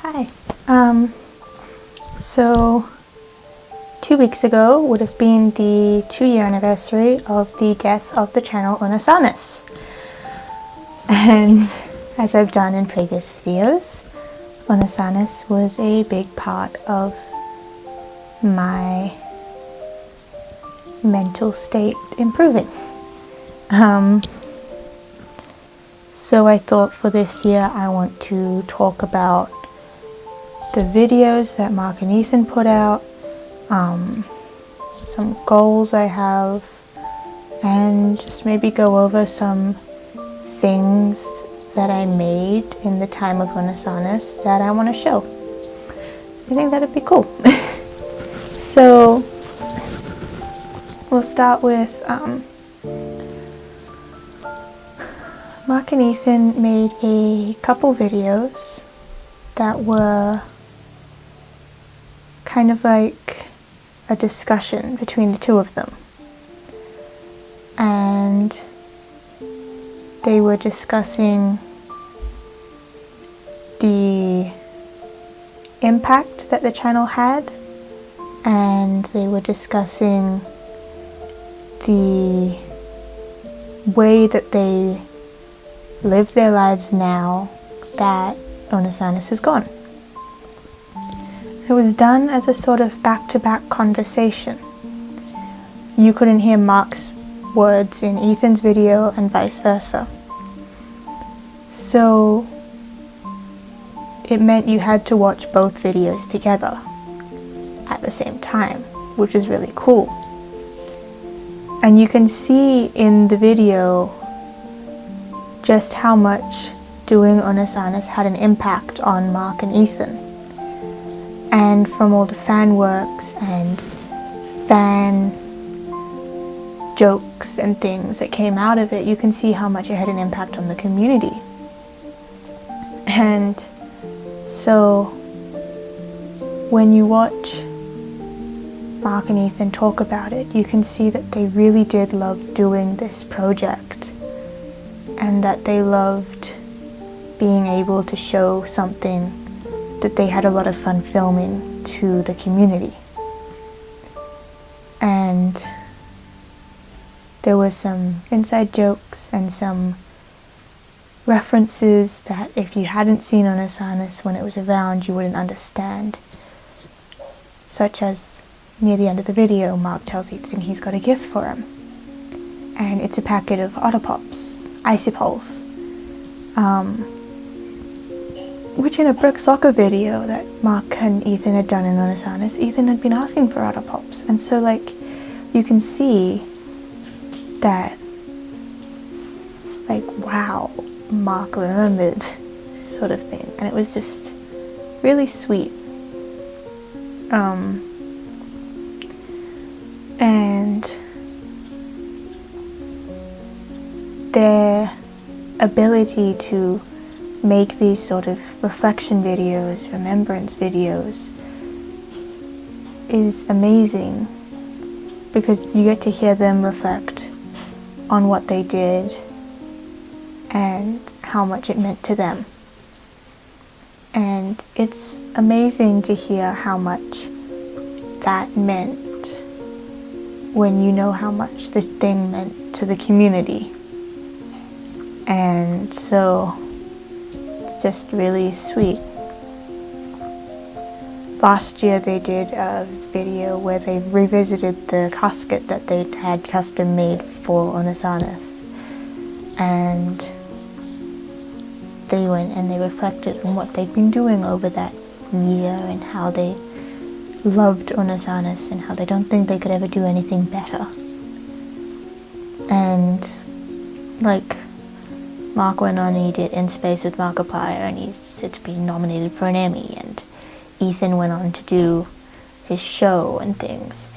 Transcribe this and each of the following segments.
Hi. So 2 weeks ago would have been the 2-year anniversary of the death of the channel Unus Annus. And as I've done in previous videos, Unus Annus was a big part of my mental state improving. So I thought for this year I want to talk about the videos that Mark and Ethan put out, some goals I have, and just maybe go over some things that I made in the time of Unus Annus that I want to show. I think that'd be cool. So we'll start with Mark and Ethan made a couple videos that were kind of like a discussion between the two of them, and they were discussing the impact that the channel had, and they were discussing the way that they live their lives now that Unus Annus is gone. It was done as a sort of back-to-back conversation. You couldn't hear Mark's words in Ethan's video and vice versa. So it meant you had to watch both videos together at the same time, which is really cool. And you can see in the video just how much doing Unus Annus had an impact on Mark and Ethan. And from all the fan works and fan jokes and things that came out of it, you can see how much it had an impact on the community. And so when you watch Mark and Ethan talk about it, you can see that they really did love doing this project, and that they loved being able to show something that they had a lot of fun filming to the community. And there were some inside jokes and some references that if you hadn't seen Unus Annus when it was around, you wouldn't understand. Such as near the end of the video, Mark tells Ethan he's got a gift for him. And it's a packet of Otter Pops, Icy Poles. Which in a brick soccer video that Mark and Ethan had done in Unus Annus, Ethan had been asking for Otter Pops. And so like, you can see that, like, wow, Mark remembered, sort of thing. And it was just really sweet. And their ability to make these sort of reflection videos, remembrance videos, is amazing, because you get to hear them reflect on what they did and how much it meant to them. And it's amazing to hear how much that meant when you know how much this thing meant to the community. And so it's just really sweet. Last year they did a video where they revisited the casket that they had custom made for Unus Annus, and they went and they reflected on what they'd been doing over that year and how they loved Unus Annus and how they don't think they could ever do anything better. And like, Mark went on and he did In Space with Markiplier, and it's been nominated for an Emmy, and Ethan went on to do his show and things.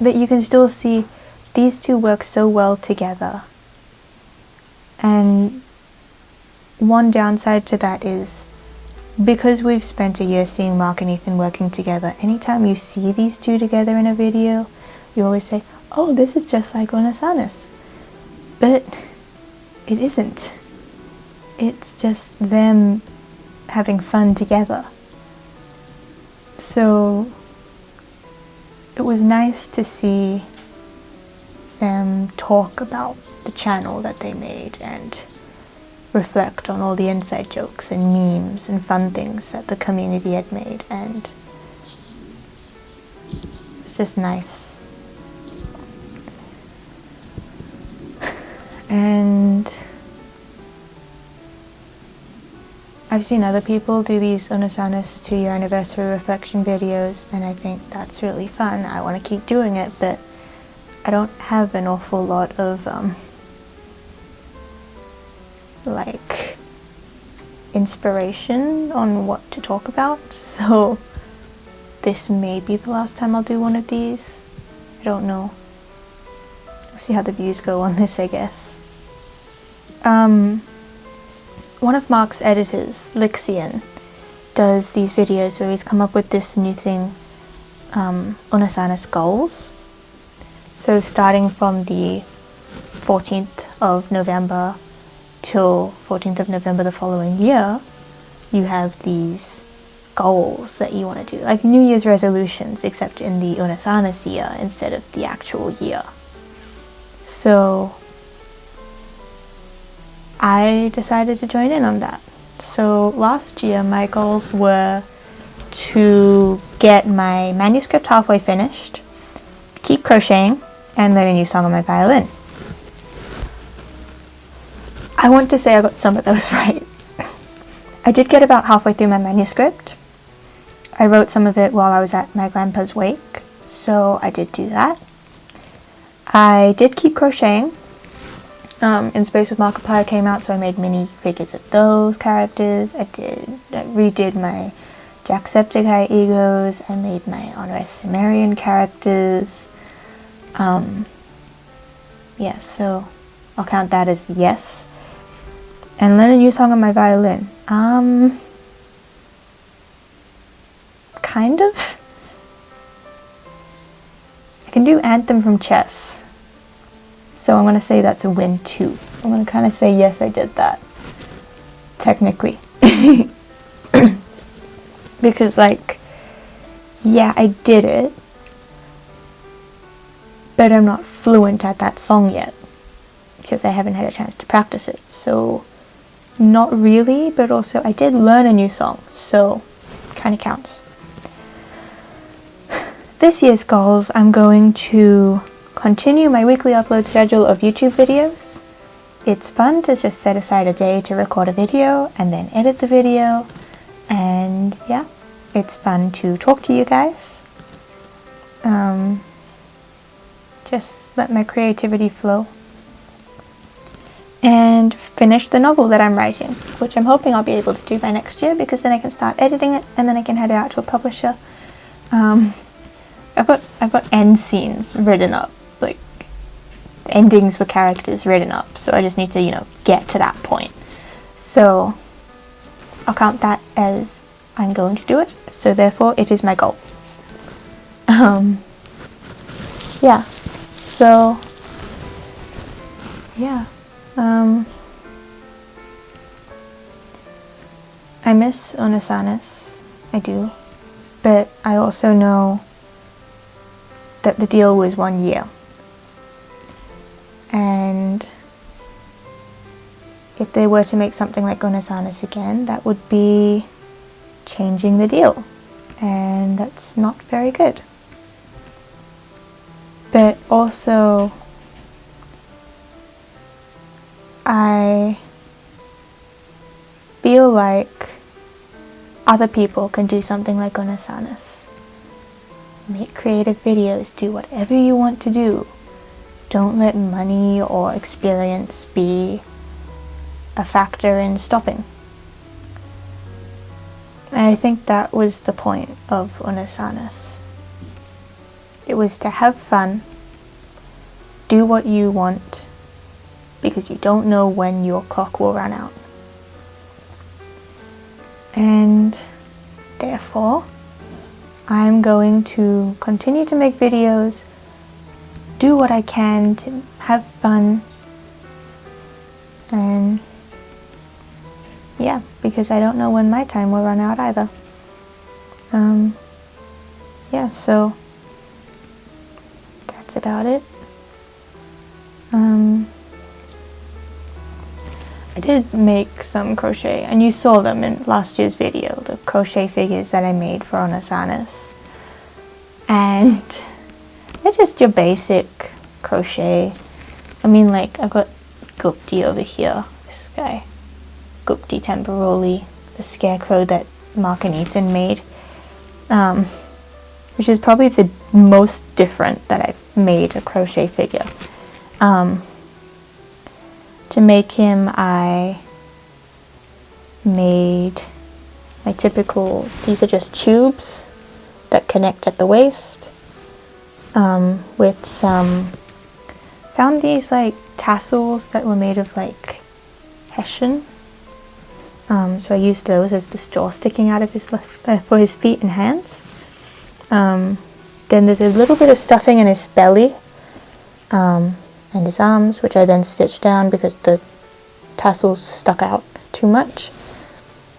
But you can still see these two work so well together. And one downside to that is, because we've spent a year seeing Mark and Ethan working together, anytime you see these two together in a video, you always say, oh, this is just like Unus Annus. But it isn't. It's just them having fun together. So it was nice to see them talk about the channel that they made and reflect on all the inside jokes and memes and fun things that the community had made, and it's just nice. And I've seen other people do these Unus Annus 2-year anniversary reflection videos, and I think that's really fun. I want to keep doing it, but I don't have an awful lot of like inspiration on what to talk about, so this may be the last time I'll do one of these. I don't know. We'll see how the views go on this, I guess. One of Mark's editors, Lixian, does these videos where he's come up with this new thing, Unus Annus goals. So starting from the 14th of November till 14th of November the following year, you have these goals that you want to do, like New Year's resolutions, except in the Unus Annus year instead of the actual year. So I decided to join in on that. So last year my goals were to get my manuscript halfway finished, keep crocheting, and learn a new song on my violin. I want to say I got some of those right. I did get about halfway through my manuscript. I wrote some of it while I was at my grandpa's wake, so I did do that. I did keep crocheting. In Space with Markiplier came out, so I made mini figures of those characters. I redid my Jacksepticeye egos. I made my Honoris Cimmerian characters. Yeah, so I'll count that as yes. And learn a new song on my violin. Kind of. I can do Anthem from Chess. So I'm going to say that's a win too. I'm going to kind of say yes, I did that. Technically. Because like, yeah, I did it. But I'm not fluent at that song yet. Because I haven't had a chance to practice it. So not really, but also I did learn a new song. So kind of counts. This year's goals, I'm going to continue my weekly upload schedule of YouTube videos. It's fun to just set aside a day to record a video and then edit the video, and yeah, it's fun to talk to you guys. Just let my creativity flow. And finish the novel that I'm writing, which I'm hoping I'll be able to do by next year, because then I can start editing it and then I can head it out to a publisher. I've got end scenes written up, like endings for characters written up, so I just need to, get to that point. So I'll count that as I'm going to do it, so therefore it is my goal. Yeah, so yeah, I miss Unus Annus, I do, but I also know that the deal was 1 year. And if they were to make something like Unus Annus again, that would be changing the deal. And that's not very good. But also, I feel like other people can do something like Unus Annus. Make creative videos, do whatever you want to do. Don't let money or experience be a factor in stopping. And I think that was the point of Unus Annus. It was to have fun, do what you want, because you don't know when your clock will run out. And therefore, I'm going to continue to make videos, do what I can to have fun, and yeah. because I don't know when my time will run out either. Yeah, so that's about it. I did make some crochet, and you saw them in last year's video, the crochet figures that I made for Unus Annus. And they're just your basic crochet. I mean, like, I've got Gupti over here, this guy. Gupti Temporoli, the scarecrow that Mark and Ethan made. Which is probably the most different that I've made a crochet figure. To make him, I made my typical, these are just tubes that connect at the waist, with some, found these like tassels that were made of like hessian. So I used those as the straw sticking out of his for his feet and hands. Then there's a little bit of stuffing in his belly, and his arms, which I then stitched down because the tassels stuck out too much.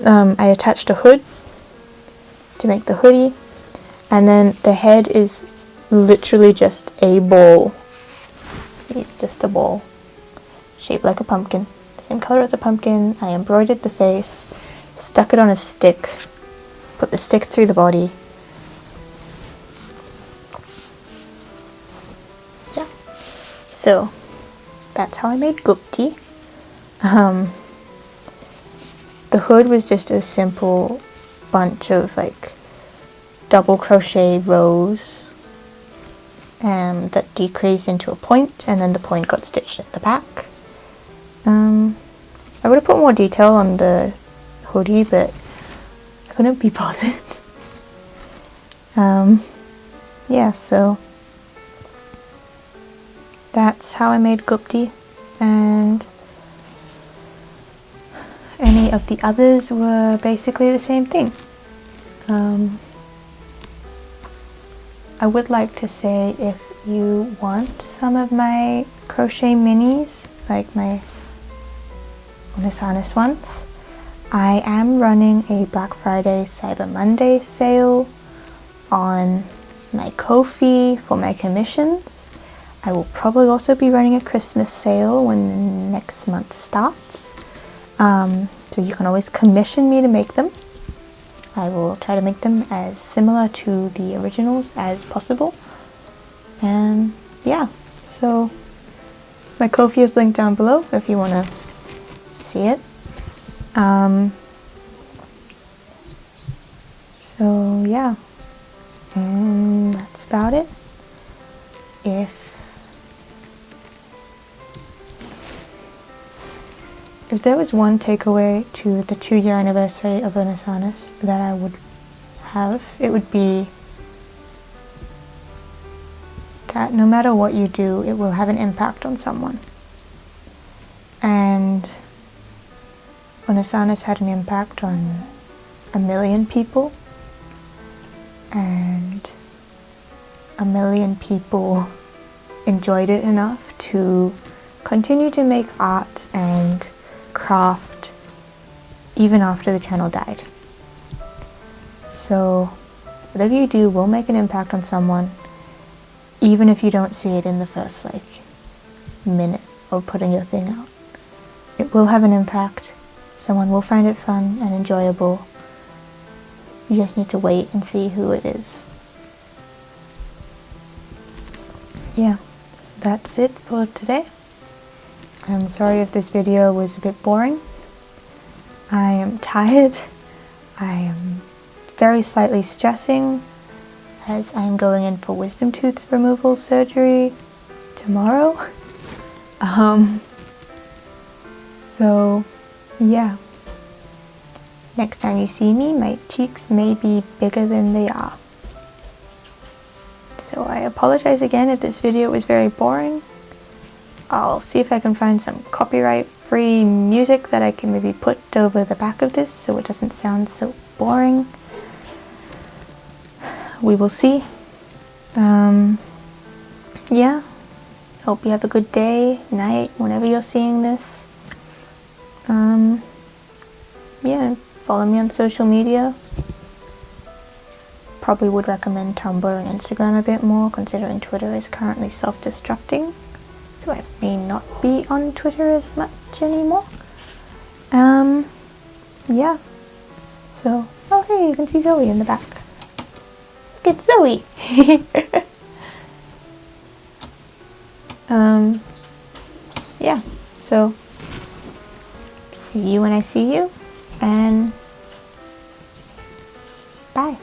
I attached a hood to make the hoodie, and then the head is literally just a ball. It's just a ball shaped like a pumpkin, same color as a pumpkin. I embroidered the face, stuck it on a stick, put the stick through the body. So that's how I made Gupti. The hood was just a simple bunch of like double crochet rows that decreased into a point, and then the point got stitched at the back. I would have put more detail on the hoodie, but I couldn't be bothered. Yeah, so that's how I made Gupti, and any of the others were basically the same thing. I would like to say, if you want some of my crochet minis, like my Unus Annus ones, I am running a Black Friday Cyber Monday sale on my Ko-fi for my commissions. I will probably also be running a Christmas sale when next month starts. So you can always commission me to make them. I will try to make them as similar to the originals as possible. And yeah, so my Ko-fi is linked down below if you want to see it. So yeah, and that's about it. If there was one takeaway to the 2-year anniversary of Unus Annus that I would have, it would be that no matter what you do, it will have an impact on someone. And Unus Annus had an impact on 1 million people, and 1 million people enjoyed it enough to continue to make art and craft even after the channel died. So whatever you do will make an impact on someone, even if you don't see it in the first minute of putting your thing out. It will have an impact. Someone will find it fun and enjoyable. You just need to wait and see who it is. Yeah, that's it for today. I'm sorry if this video was a bit boring. I am tired. I am very slightly stressing as I'm going in for wisdom tooth removal surgery tomorrow. So yeah. Next time you see me, my cheeks may be bigger than they are. So I apologize again if this video was very boring. I'll see if I can find some copyright-free music that I can maybe put over the back of this so it doesn't sound so boring. We will see. Yeah. Hope you have a good day, night, whenever you're seeing this. yeah, follow me on social media. Probably would recommend Tumblr and Instagram a bit more, considering Twitter is currently self-destructing, so I may not be on Twitter as much anymore. Yeah, so, oh hey, you can see Zoe in the back. Look at Zoe! Yeah, so, see you when I see you, and bye.